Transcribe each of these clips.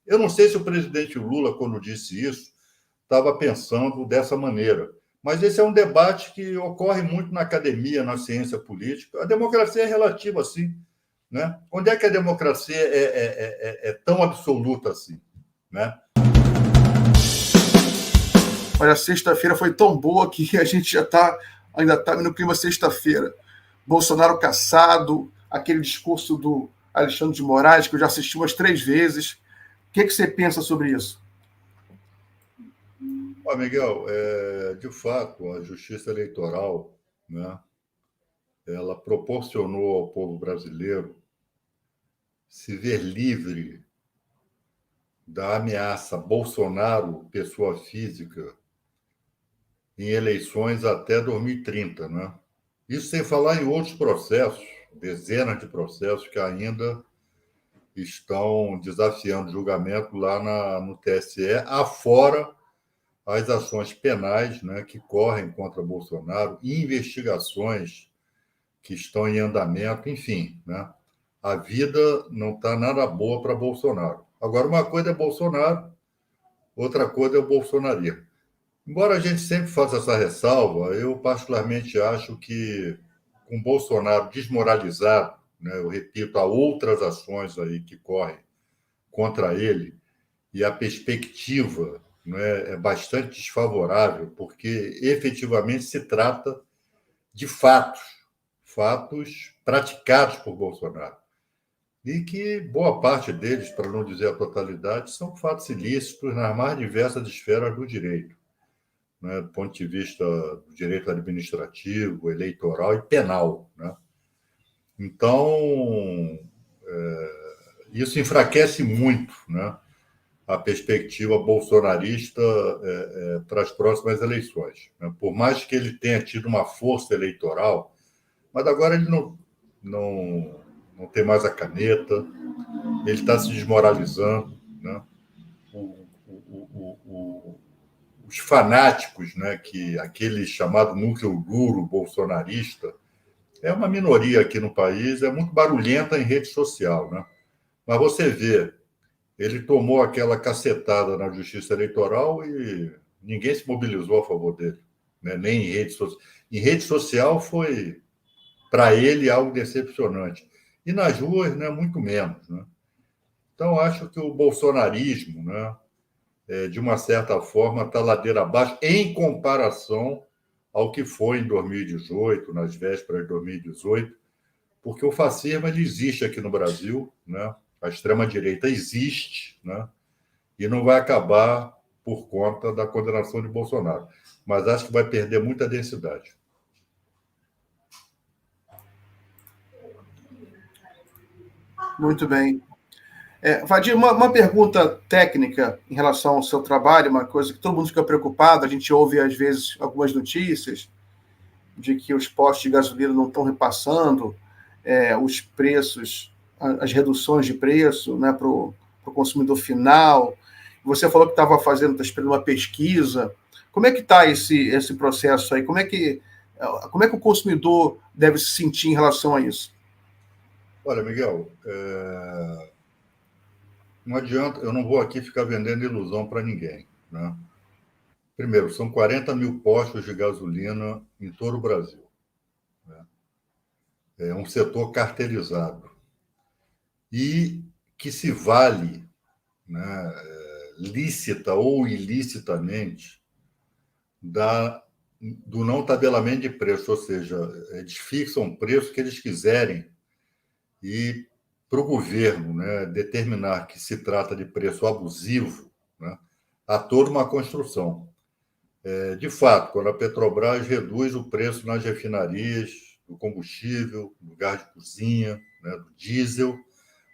Eu não sei se o presidente Lula, quando disse isso, estava pensando dessa maneira. Mas esse é um debate que ocorre muito na academia, na ciência política. A democracia é relativa assim, né? Onde é que a democracia é tão absoluta assim, né? Olha, sexta-feira foi tão boa que a gente ainda está no clima sexta-feira. Bolsonaro caçado, aquele discurso do Alexandre de Moraes, que eu já assisti umas 3 vezes. O que você pensa sobre isso? Miguel, de fato, a justiça eleitoral, né, ela proporcionou ao povo brasileiro se ver livre da ameaça Bolsonaro, pessoa física, em eleições até 2030, né? Isso sem falar em outros processos, dezenas de processos que ainda estão desafiando julgamento lá no TSE, afora as ações penais, né, que correm contra Bolsonaro, investigações que estão em andamento, enfim, né? A vida não está nada boa para Bolsonaro. Agora, uma coisa é Bolsonaro, outra coisa é o bolsonarismo. Embora a gente sempre faça essa ressalva, eu particularmente acho que com Bolsonaro desmoralizado, né, eu repito, há outras ações aí que correm contra ele, e a perspectiva, né, é bastante desfavorável, porque efetivamente se trata de fatos praticados por Bolsonaro. E que boa parte deles, para não dizer a totalidade, são fatos ilícitos nas mais diversas esferas do direito, né, do ponto de vista do direito administrativo, eleitoral e penal, né? Então, isso enfraquece muito, né, a perspectiva bolsonarista para as próximas eleições, né? Por mais que ele tenha tido uma força eleitoral, mas agora ele não tem mais a caneta, ele está se desmoralizando, né? Os fanáticos, né, que aquele chamado núcleo duro bolsonarista, é uma minoria aqui no país, é muito barulhenta em rede social, né? Mas você vê, ele tomou aquela cacetada na justiça eleitoral e ninguém se mobilizou a favor dele, né? Nem em rede social. Em rede social foi, para ele, algo decepcionante. E nas ruas, né, muito menos, né? Então, acho que o bolsonarismo, né, de uma certa forma, está ladeira abaixo em comparação ao que foi em 2018, nas vésperas de 2018, porque o fascismo ele existe aqui no Brasil, né? A extrema-direita existe, né? E não vai acabar por conta da condenação de Bolsonaro. Mas acho que vai perder muita densidade. Muito bem. Vadir, uma pergunta técnica em relação ao seu trabalho, uma coisa que todo mundo fica preocupado, a gente ouve às vezes algumas notícias de que os postos de gasolina não estão repassando os preços, as reduções de preço, né, para o consumidor final. Você falou que está esperando uma pesquisa. Como é que está esse processo aí? Como é que o consumidor deve se sentir em relação a isso? Olha, Miguel, não adianta, eu não vou aqui ficar vendendo ilusão para ninguém, né? Primeiro, são 40 mil postos de gasolina em todo o Brasil, né? É um setor cartelizado e que se vale, né, lícita ou ilicitamente do não tabelamento de preço, ou seja, eles fixam o preço que eles quiserem e para o governo, né, determinar que se trata de preço abusivo, né, há toda uma construção. De fato, quando a Petrobras reduz o preço nas refinarias, do combustível, do gás de cozinha, né, do diesel,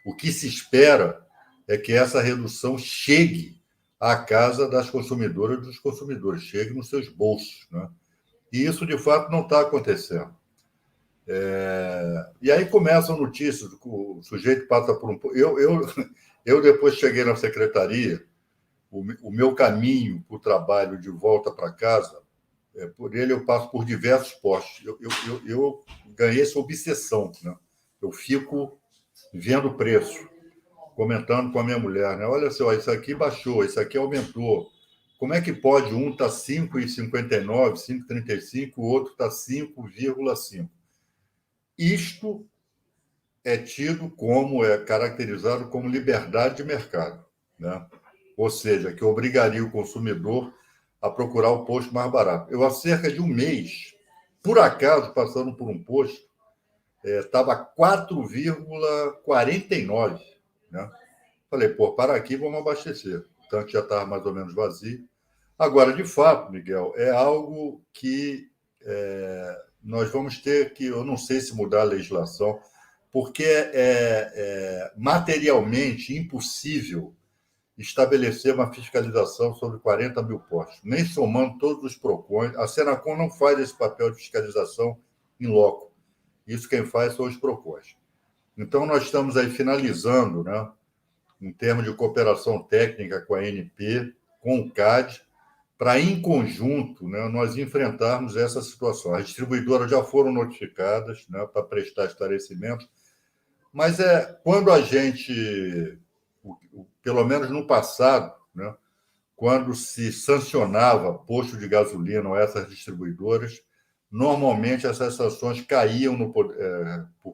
o que se espera é que essa redução chegue à casa das consumidoras e dos consumidores, chegue nos seus bolsos, né? E isso, de fato, não está acontecendo. E aí começam notícias, o sujeito passa por um... Eu depois cheguei na secretaria, o meu caminho para o trabalho de volta para casa, por ele eu passo por diversos postos. Eu ganhei essa obsessão, né? Eu fico vendo preço. comentando com a minha mulher, né? Olha só, isso aqui baixou, isso aqui aumentou. Como é que pode um estar 5,59, 5,35, o outro está 5,5? Isto é tido como, é caracterizado como liberdade de mercado, né? Ou seja, que obrigaria o consumidor a procurar o posto mais barato. Eu, há cerca de um mês, por acaso, passando por um posto, estava 4,49, né? Falei, pô, para aqui, vamos abastecer. O tanque já estava mais ou menos vazio. Agora, de fato, Miguel, é algo que nós vamos ter que, eu não sei se mudar a legislação, porque é materialmente impossível estabelecer uma fiscalização sobre 40 mil postos, nem somando todos os PROCONs. A Senacom não faz esse papel de fiscalização em loco. Isso quem faz são os PROCONs. Então, nós estamos aí finalizando, né, em termos de cooperação técnica com a ANP, com o CAD, para, em conjunto, né, nós enfrentarmos essa situação. As distribuidoras já foram notificadas, né, para prestar esclarecimentos, mas quando a gente, pelo menos no passado, né, quando se sancionava posto de gasolina ou essas distribuidoras, normalmente essas sanções caíam por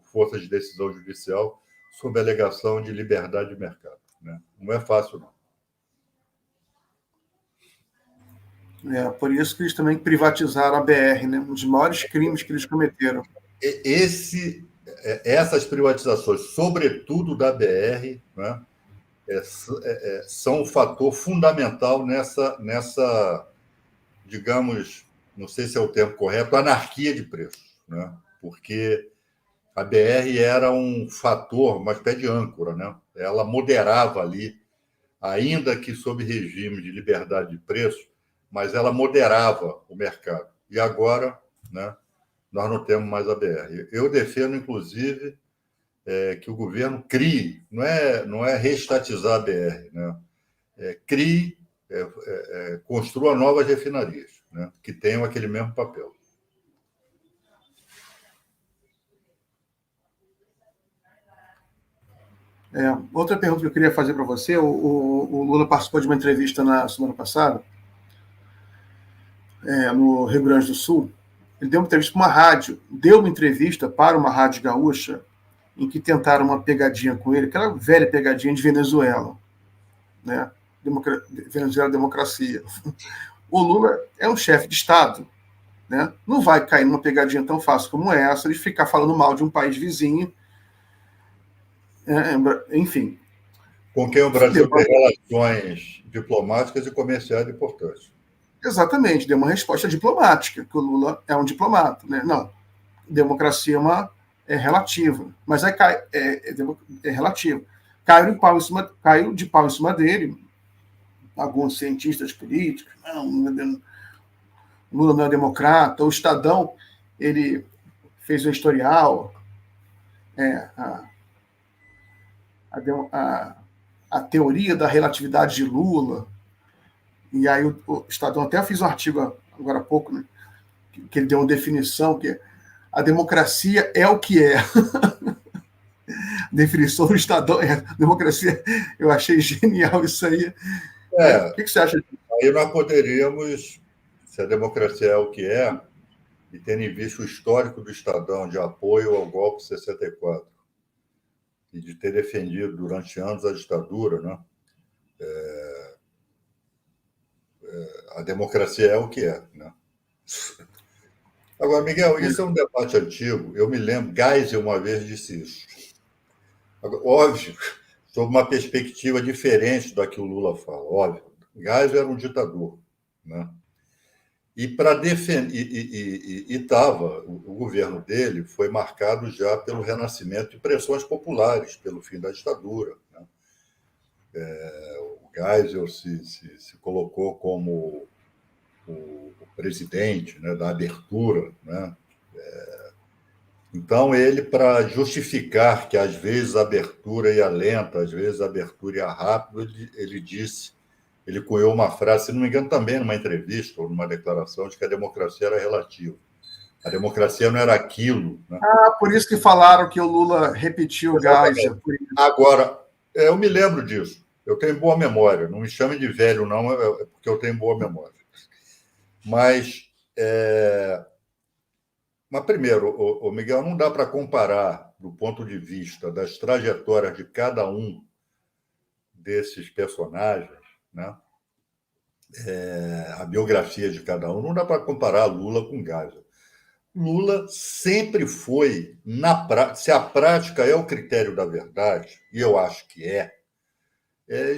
força de decisão judicial sob a alegação de liberdade de mercado, né? Não é fácil, não. Por isso que eles também privatizaram a BR, né? Um dos maiores crimes que eles cometeram. Essas privatizações, sobretudo da BR, né, são um fator fundamental nessa, digamos, não sei se é o termo correto, anarquia de preços, né? Porque a BR era um fator, uma espécie de âncora, né? Ela moderava ali, ainda que sob regime de liberdade de preço, mas ela moderava o mercado. E agora, né, nós não temos mais a BR. Eu defendo, inclusive, que o governo crie, não é reestatizar a BR, né? Crie, construa novas refinarias, né, que tenham aquele mesmo papel. Outra pergunta que eu queria fazer para você, o Lula participou de uma entrevista na semana passada, no Rio Grande do Sul. Ele deu uma entrevista para uma rádio, gaúcha, em que tentaram uma pegadinha com ele, aquela velha pegadinha de Venezuela, né? Venezuela democracia. O Lula é um chefe de Estado, né? Não vai cair numa pegadinha tão fácil como essa de ficar falando mal de um país vizinho, enfim. Com quem o Brasil tem relações diplomáticas e comerciais importantes. Exatamente, deu uma resposta diplomática, que o Lula é um diplomata, né? Não, democracia é relativa, mas é relativo. Caiu de pau em cima dele, alguns cientistas políticos, não, Lula não é democrata. O Estadão, ele fez um historial, a teoria da relatividade de Lula, e aí o Estadão até fez um artigo agora há pouco, né, que ele deu uma definição que a democracia é o que é. Definição do Estadão é democracia. Eu achei genial isso aí. O que você acha disso? Aí nós poderíamos, se a democracia é o que é, e tendo em vista o histórico do Estadão de apoio ao golpe 64 e de ter defendido durante anos a ditadura, né? A democracia é o que é, né? Agora, Miguel, isso é um debate antigo. Eu me lembro, Geisel uma vez disse isso. Agora, óbvio, sob uma perspectiva diferente da que o Lula fala. Óbvio, Geisel era um ditador, né? E para defender, o governo dele foi marcado já pelo renascimento de pressões populares, pelo fim da ditadura, né? O Geisel se colocou como o presidente, né, da abertura, né? Então, ele, para justificar que às vezes a abertura ia lenta, às vezes a abertura ia rápido, ele cunhou uma frase, se não me engano, também numa entrevista ou numa declaração, de que a democracia era relativa. A democracia não era aquilo, né? Por isso que falaram que o Lula repetiu o Geisel. Agora, Eu me lembro disso. Eu tenho boa memória. Não me chame de velho, não, é porque eu tenho boa memória. Mas, primeiro, o Miguel, não dá para comparar, do ponto de vista das trajetórias de cada um desses personagens, né? A biografia de cada um, não dá para comparar Lula com Geisel. Lula sempre foi, se a prática é o critério da verdade, e eu acho que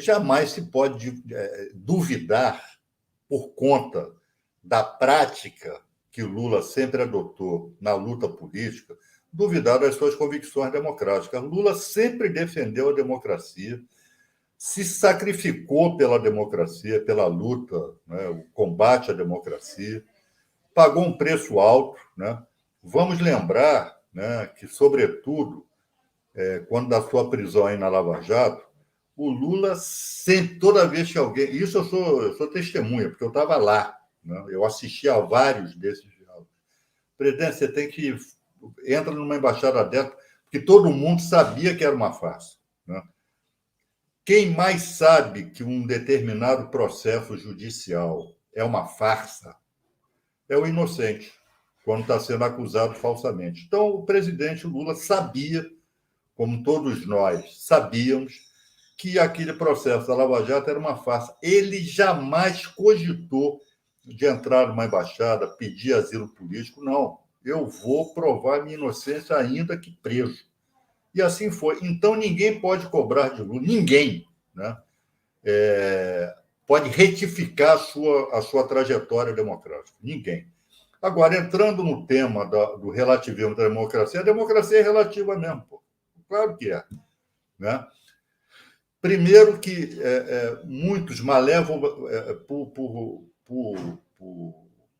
jamais se pode duvidar, por conta da prática que Lula sempre adotou na luta política, duvidar das suas convicções democráticas. Lula sempre defendeu a democracia, se sacrificou pela democracia, pela luta, né, o combate à democracia, pagou um preço alto, né? Vamos lembrar, né, que, sobretudo, quando da sua prisão aí na Lava Jato, o Lula sempre, toda vez que alguém... Isso eu sou testemunha, porque eu estava lá, né? Eu assisti a vários desses diálogos. Presidente, você tem que... Entra numa embaixada dessa, porque todo mundo sabia que era uma farsa, né? Quem mais sabe que um determinado processo judicial é uma farsa é o inocente, quando está sendo acusado falsamente. Então, o presidente Lula sabia, como todos nós sabíamos, que aquele processo da Lava Jato era uma farsa. Ele jamais cogitou de entrar numa embaixada, pedir asilo político. Não, eu vou provar minha inocência ainda que preso. E assim foi. Então, ninguém pode cobrar de Lula, ninguém, né? Pode retificar a sua trajetória democrática. Ninguém. Agora, entrando no tema do relativismo da democracia, a democracia é relativa mesmo. Pô. Claro que é. Né? Primeiro que muitos por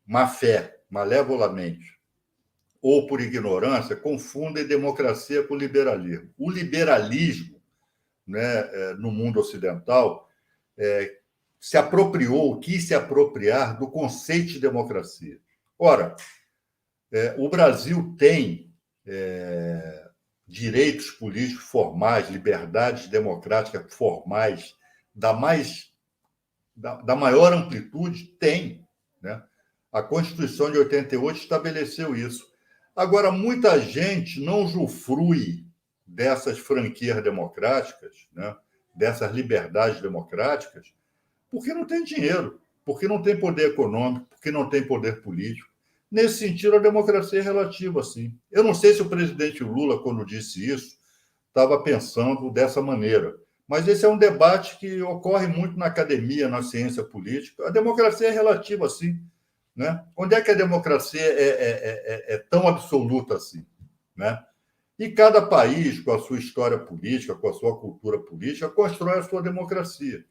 má fé, malevolamente, ou por ignorância, confundem democracia com liberalismo. O liberalismo, né, no mundo ocidental, quis se apropriar do conceito de democracia. Ora, o Brasil tem direitos políticos formais, liberdades democráticas formais da maior amplitude? Tem. Né? A Constituição de 88 estabeleceu isso. Agora, muita gente não usufrui dessas franquias democráticas, né? Dessas liberdades democráticas, porque não tem dinheiro, porque não tem poder econômico, porque não tem poder político. Nesse sentido, a democracia é relativa, sim. Eu não sei se o presidente Lula, quando disse isso, estava pensando dessa maneira, mas esse é um debate que ocorre muito na academia, na ciência política. A democracia é relativa, sim. Né? Onde é que a democracia é tão absoluta assim? Né? E cada país, com a sua história política, com a sua cultura política, constrói a sua democracia.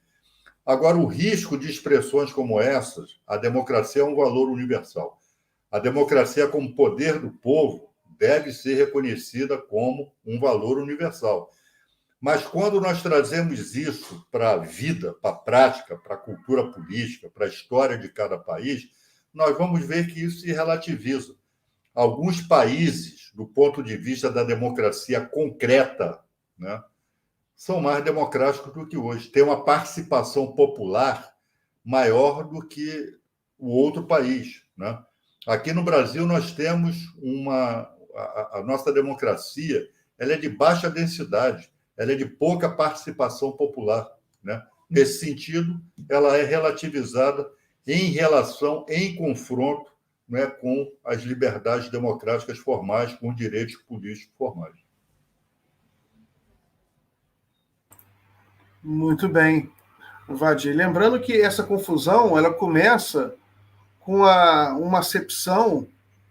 Agora, o risco de expressões como essas, a democracia é um valor universal. A democracia, como poder do povo, deve ser reconhecida como um valor universal. Mas quando nós trazemos isso para a vida, para a prática, para a cultura política, para a história de cada país, nós vamos ver que isso se relativiza. Alguns países, do ponto de vista da democracia concreta, né, são mais democráticos do que hoje. Tem uma participação popular maior do que o outro país. Né? Aqui no Brasil, nós temos a nossa democracia, ela é de baixa densidade, ela é de pouca participação popular. Né? Nesse sentido, ela é relativizada em confronto, né, com as liberdades democráticas formais, com os direitos políticos formais. Muito bem, Vadir. Lembrando que essa confusão ela começa com uma acepção,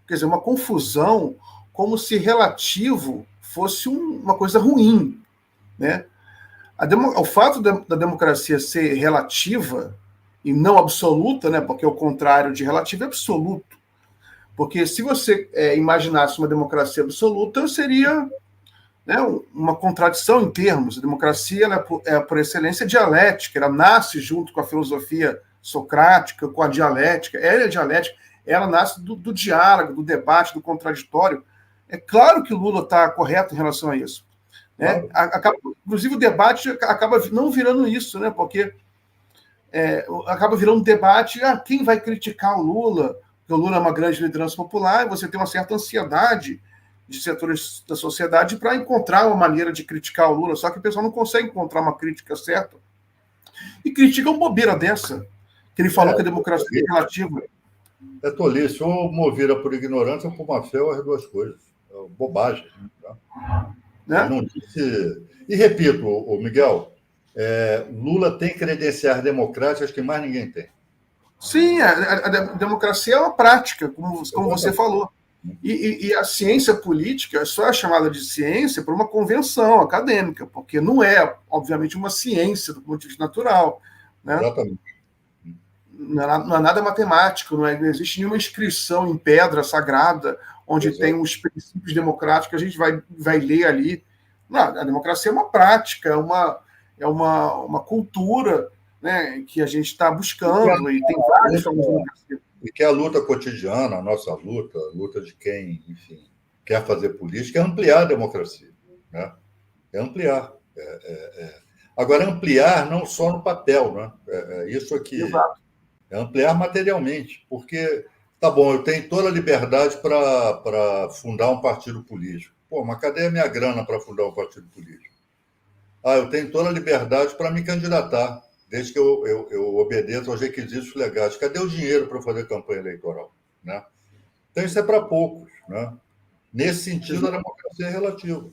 quer dizer, uma confusão, como se relativo fosse uma coisa ruim. Né? O fato da democracia ser relativa e não absoluta, né, porque o contrário de relativo é absoluto. Porque se você imaginasse uma democracia absoluta, seria, né, uma contradição em termos. A democracia ela é, por excelência, dialética. Ela nasce junto com a filosofia socrática, com a dialética. Ela é dialética, ela nasce do diálogo, do debate, do contraditório. É claro que Lula está correto em relação a isso. Claro. Inclusive, o debate acaba não virando isso, né? Porque acaba virando um debate, quem vai criticar o Lula? Porque o Lula é uma grande liderança popular e você tem uma certa ansiedade de setores da sociedade para encontrar uma maneira de criticar o Lula, só que o pessoal não consegue encontrar uma crítica certa e critica uma bobeira dessa, que ele falou que a democracia é relativa. É tolice, ou movida por ignorância ou por má fé, ou as duas coisas. É bobagem. Tá? Né? Ele não disse... E repito, Miguel, Lula tem credenciais democráticas que mais ninguém tem. Sim, a democracia é uma prática, como você falou. E a ciência política só é chamada de ciência por uma convenção acadêmica, porque não é, obviamente, uma ciência do ponto de vista natural. Né? Exatamente. Não é nada matemático, não existe nenhuma inscrição em pedra sagrada onde tem os princípios democráticos que a gente vai ler ali. Não, a democracia é uma prática, é uma cultura, né, que a gente está buscando, e tem várias formas de democracia. E que a luta cotidiana, a nossa luta, a luta de quem, enfim, quer fazer política, é ampliar a democracia. Né? É ampliar. Agora, ampliar não só no papel, né? Isso aqui. Exato. É ampliar materialmente, porque, tá bom, eu tenho toda a liberdade para fundar um partido político. Pô, mas cadê a minha grana para fundar um partido político? Eu tenho toda a liberdade para me candidatar, desde que eu obedeça aos requisitos legais. Cadê o dinheiro para fazer campanha eleitoral? Né? Então, isso é para poucos. Né? Nesse sentido, a democracia é relativa.